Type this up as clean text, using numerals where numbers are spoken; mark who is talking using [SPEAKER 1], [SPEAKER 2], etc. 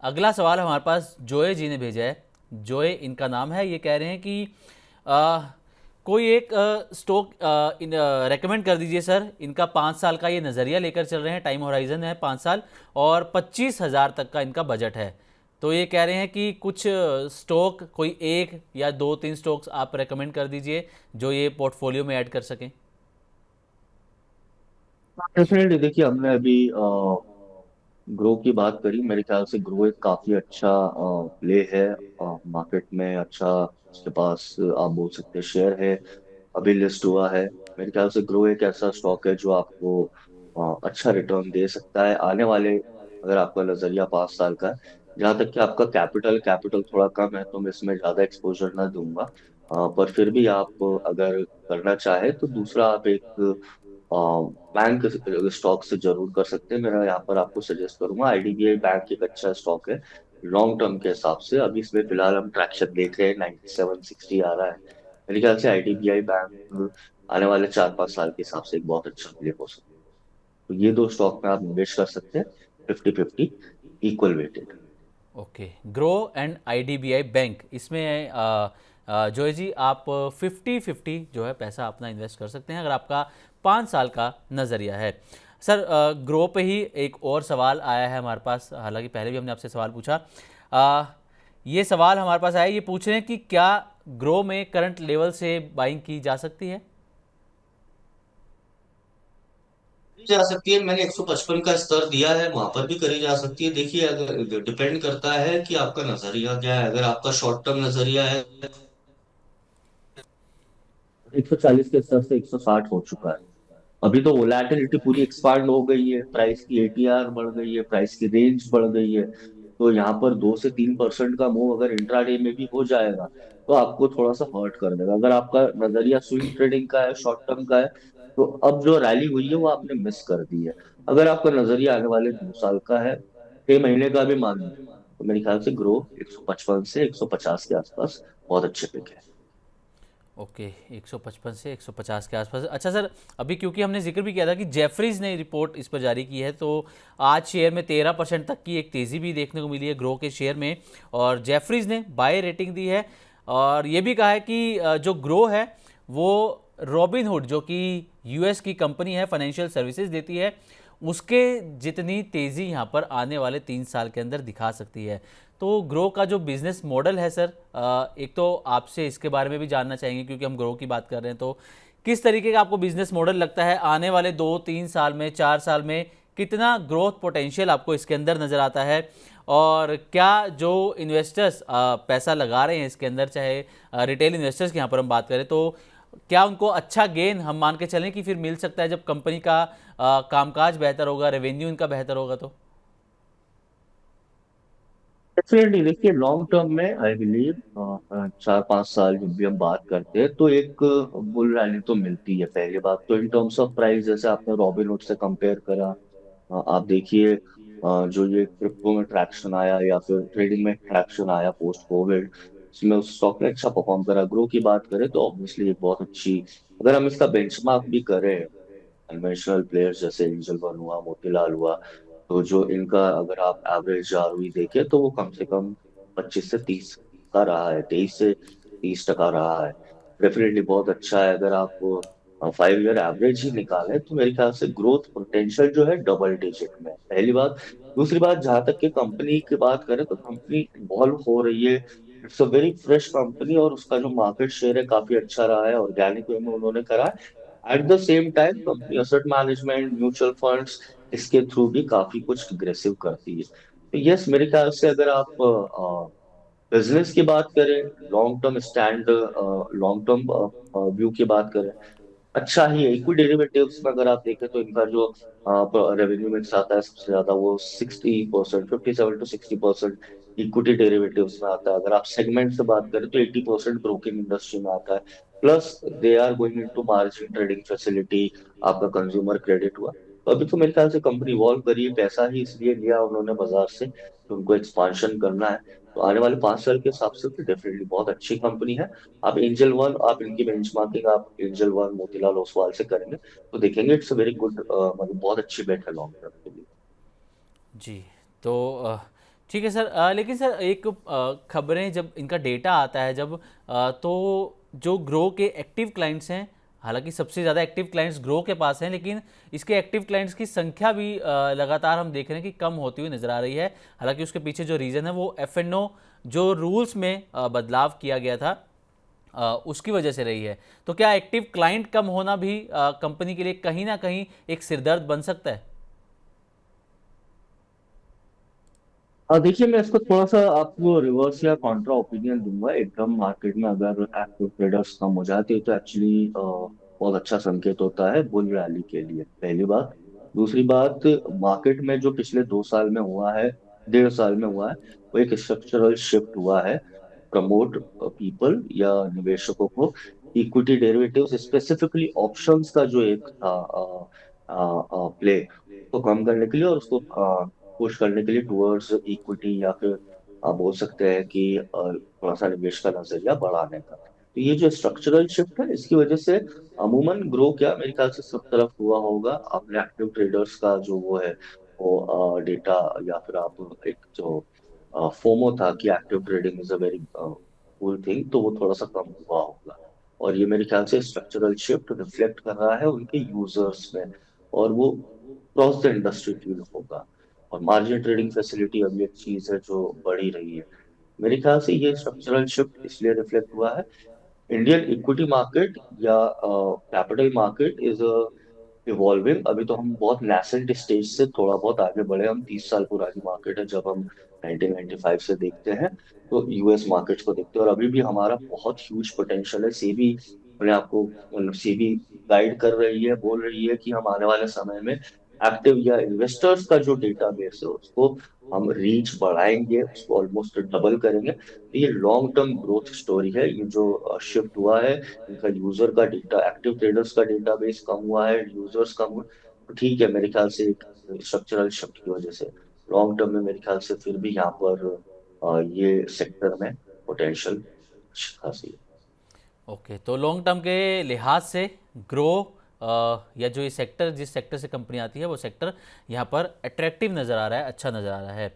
[SPEAKER 1] अगला सवाल हमारे पास जोए जी ने भेजा है। जोए इनका नाम है। ये कह रहे हैं कि आ, कोई एक स्टॉक रेकमेंड कर दीजिए सर। इनका 5 साल का ये नज़रिया लेकर चल रहे हैं, टाइम होराइजन है 5 साल, और 25,000 तक का इनका बजट है। तो ये कह रहे हैं कि कुछ स्टॉक, कोई एक या दो तीन स्टॉक्स आप रेकमेंड कर दीजिए जो ये पोर्टफोलियो में ऐड कर सकें।
[SPEAKER 2] डेफिनेटली देखिए, हमने अभी ग्रो की बात करी। मेरे ख्याल से ग्रो एक काफी अच्छा प्ले है मार्केट में। अच्छा उसके पास आप बोल सकते हैं शेयर है, अभी लिस्ट हुआ है। मेरे ख्याल से ग्रो एक ऐसा स्टॉक है जो आपको अच्छा रिटर्न दे सकता है आने वाले, अगर आपका नजरिया 5 साल का है। जहाँ तक कि आपका कैपिटल कैपिटल थोड़ा कम है तो मैं इसमें ज्यादा एक्सपोजर ना दूंगा। पर फिर भी आप अगर करना चाहे तो दूसरा आप एक बैंक स्टॉक से जरूर कर सकते हैं। मेरा यहाँ पर आपको सजेस्ट करूंगा, आईडीबीआई बैंक एक अच्छा स्टॉक है लॉन्ग टर्म के हिसाब से। अभी इसमें फिलहाल हम ट्रैक्शन देख रहे हैं, 9760 आ रहा है। मेरे ख्याल से आईडीबीआई बैंक आने वाले 4-5 साल के हिसाब से एक बहुत अच्छा प्ले हो सकता है। तो ये दो स्टॉक में आप निवेश कर सकते हैं, 50-50 equal weighted.
[SPEAKER 1] Okay, Groww and IDBI bank, इसमें जोय जी आप 50-50 जो है पैसा अपना इन्वेस्ट कर सकते हैं अगर आपका 5 साल का नज़रिया है। सर, ग्रो पे ही एक और सवाल आया है हमारे पास, हालांकि पहले भी हमने आपसे सवाल पूछा। अ, ये सवाल हमारे पास आया, ये पूछ रहे हैं कि क्या ग्रो में करंट लेवल से बाइंग की जा सकती है।
[SPEAKER 2] करी जा सकती है। मैंने 155 का स्तर दिया है, वहां पर भी करी जा सकती है। देखिए, अगर डिपेंड करता है कि आपका नजरिया क्या है। अगर आपका शॉर्ट टर्म नजरिया है, 140 के स्तर से 160 हो चुका है। अभी तो वोलैटिलिटी पूरी एक्सपांड हो गई है, प्राइस की एटीआर बढ़ गई है, प्राइस की रेंज बढ़ गई है। तो यहाँ पर 2 से 3% का मूव अगर इंट्राडे में भी हो जाएगा तो आपको थोड़ा सा हर्ट कर देगा। अगर आपका नजरिया स्विंग ट्रेडिंग का है, शॉर्ट टर्म का है, तो अब जो रैली हुई है वो आपने मिस कर दी है। अगर आपका नजरिया आने वाले 2 साल का है, 6 महीने का भी मान लो, तो मेरे ख्याल से ग्रो 155 से 150 के आसपास बहुत अच्छे पिक है।
[SPEAKER 1] ओके, 155 से 150 के आसपास। अच्छा सर, अभी क्योंकि हमने जिक्र भी किया था कि जेफरीज ने रिपोर्ट इस पर जारी की है, तो आज शेयर में 13% तक की एक तेज़ी भी देखने को मिली है ग्रो के शेयर में, और जेफरीज ने बाय रेटिंग दी है। और ये भी कहा है कि जो ग्रो है वो रॉबिनहुड, जो कि यूएस की कंपनी है, फाइनेंशियल सर्विसेज देती है, उसके जितनी तेज़ी यहाँ पर आने वाले 3 साल के अंदर दिखा सकती है। तो ग्रो का जो बिजनेस मॉडल है सर, एक तो आपसे इसके बारे में भी जानना चाहेंगे क्योंकि हम ग्रो की बात कर रहे हैं। तो किस तरीके का आपको बिजनेस मॉडल लगता है आने वाले 2-3 साल में, 4 साल में, कितना ग्रोथ पोटेंशियल आपको इसके अंदर नज़र आता है? और क्या जो इन्वेस्टर्स पैसा लगा रहे हैं इसके अंदर, चाहे रिटेल इन्वेस्टर्स की यहाँ पर हम बात करें, तो क्या उनको अच्छा गेन हम मान के चलें कि फिर मिल सकता है जब कंपनी का कामकाज बेहतर होगा, रेवेन्यू इनका बेहतर होगा तो?
[SPEAKER 2] डेफिनेटली देखिए, लॉन्ग टर्म में आई बिलीव 4-5 साल जब भी हम बात करते हैं तो एक बुल रैली तो मिलती है। पहली बात तो इन टर्म्स ऑफ प्राइस, जैसे आपने रॉबिनहुड से कंपेयर करा, आप देखिए जो ये क्रिप्टो में ट्रैक्शन आया या फिर ट्रेडिंग में ट्रैक्शन आया पोस्ट कोविड, इसमें उस स्टॉक ने अच्छा परफॉर्म करा। ग्रो की बात करें तो ऑब्वियसली एक बहुत अच्छी, अगर हम इसका बेंचमार्क भी करें कन्वेंशनल प्लेयर्स जैसे एंजल वन हुआ, मोतीलाल हुआ, तो जो इनका अगर आप एवरेज आरओई देखें तो वो कम से कम 25 से 30 का रहा है, 23 से 30% रहा है। डेफिनेटली बहुत अच्छा है। अगर आप 5 ईयर एवरेज ही निकालें तो मेरे ख्याल से ग्रोथ पोटेंशियल जो है डबल डिजिट में है, पहली बात। दूसरी बात, जहां तक कि कंपनी की बात करें तो कंपनी इवॉल्व हो रही है। It's a very fresh company और उसका जो मार्केट शेयर है काफी अच्छा रहा है, ऑर्गेनिक वे में उन्होंने करा है। At the same time company asset management, mutual funds, इसके थ्रू भी काफी कुछ अग्रेसिव करती है। तो यस, मेरे ख्याल से अगर आप बिजनेस की बात करें, long term stand, long term view की बात करें, अच्छा ही है। इक्विटी डेरिवेटिव्स में अगर आप देखें तो इनका जो रेवेन्यू मिक्स आता है सबसे ज्यादा वो 60%, 57 to 60% इक्विटी डेरिवेटिव्स में आता है। अगर आप सेगमेंट से बात करें तो 80% ब्रोकिंग इंडस्ट्री में आता है। Plus they are going into margin trading facility, आपका कंज्यूमर क्रेडिट हुआ। तो अभी तो मेरे ख्याल से कंपनी इवॉल्व करी है, पैसा ही इसलिए लिया उन्होंने बाजार से तो उनको एक्सपांशन करना है। तो आने वाले 5 साल के हिसाब से तो डेफिनेटली बहुत अच्छी कंपनी है। आप एंजल वन, आप इनकी बेंचमार्किंग आप एंजल वन मोतीलाल ओसवाल से करेंगे तो देखेंगे इट्स अ वेरी गुड, मतलब बहुत अच्छी बेट है लॉन्ग टर्म के लिए।
[SPEAKER 1] जी। तो ठीक है सर। लेकिन सर एक खबरें जब इनका डेटा आता है जब तो जो ग्रो के एक्टिव क्लाइंट्स हैं, हालांकि सबसे ज़्यादा एक्टिव क्लाइंट्स ग्रो के पास हैं, लेकिन इसके एक्टिव क्लाइंट्स की संख्या भी लगातार हम देख रहे हैं कि कम होती हुई नज़र आ रही है। हालांकि उसके पीछे जो रीज़न है वो F&O जो रूल्स में बदलाव किया गया था उसकी वजह से रही है। तो क्या एक्टिव क्लाइंट कम होना भी कंपनी के लिए कहीं ना कहीं एक सिरदर्द बन सकता है?
[SPEAKER 2] देखिए, मैं इसको थोड़ा सा आपको रिवर्स या कॉन्ट्रा ओपिनियन दूंगा। एकदम मार्केट में अगर एक्टिव ट्रेडर्स कम हो जाते हैं तो एक्चुअली बहुत अच्छा संकेत होता है बुल रैली के लिए, पहली बात। दूसरी बात, मार्केट में जो पिछले 2 साल में हुआ है, 1.5 साल में हुआ है, वो एक स्ट्रक्चरल शिफ्ट हुआ है। प्रमोट पीपल या निवेशकों को इक्विटी डेरिवेटिव्स, स्पेसिफिकली ऑप्शंस का जो एक था प्ले, को कम करने के लिए और उसको पुश करने के लिए टुवर्ड्स इक्विटी, या फिर आप बोल सकते हैं कि थोड़ा सा निवेश का नजरिया बढ़ाने का। तो ये जो स्ट्रक्चरल शिफ्ट है, इसकी वजह से अमूमन ग्रो क्या मेरे ख्याल से सब तरफ हुआ होगा। आपने एक्टिव ट्रेडर्स का जो वो है वो डेटा, या फिर आप एक जो फोमो था कि active trading is a very cool thing, तो वो थोड़ा सा कम हुआ होगा। और ये मेरे ख्याल से स्ट्रक्चरल शिफ्ट रिफ्लेक्ट कर रहा है उनके यूजर्स में, और वो क्रॉस द इंडस्ट्री फील्ड होगा। और मार्जिन ट्रेडिंग फैसिलिटी अभी एक चीज है जो बढ़ी रही है। मेरे ख्याल से ये स्ट्रक्चरल शिफ्ट इसलिए रिफ्लेक्ट हुआ है। इंडियन इक्विटी मार्केट या कैपिटल मार्केट इज इवॉल्विंग। अभी तो हम बहुत नेसेंट स्टेज से थोड़ा बहुत आगे बढ़े। हम 30 साल पुरानी मार्केट है जब हम 1995 से देखते हैं, तो यूएस मार्केट्स को देखते हैं, और अभी भी हमारा बहुत ह्यूज पोटेंशियल है। सेबी अपने आपको, मतलब सेबी गाइड कर रही है, बोल रही है कि हम आने वाले समय में एक्टिव या इन्वेस्टर्स का जो डेटा बेस है उसको हम रीच बढ़ाएंगे, उसको ऑलमोस्ट डबल करेंगे। तो ये लॉन्ग टर्म ग्रोथ स्टोरी है। ये जो शिफ्ट हुआ है, इनका यूजर का डेटा, एक्टिव ट्रेडर्स का डेटाबेस कम हुआ है, यूजर्स कम हुए, तो ठीक है मेरे ख्याल से एक स्ट्रक्चरल शिफ्ट की वजह से लॉन्ग टर्म में मेरे ख्याल से फिर भी यहाँ पर ये सेक्टर में पोटेंशियल खासी है।
[SPEAKER 1] ओके, तो लॉन्ग टर्म के लिहाज से ग्रो या जो ये सेक्टर, जिस सेक्टर से कंपनी आती है वो सेक्टर यहाँ पर अट्रैक्टिव नज़र आ रहा है, अच्छा नज़र आ रहा है।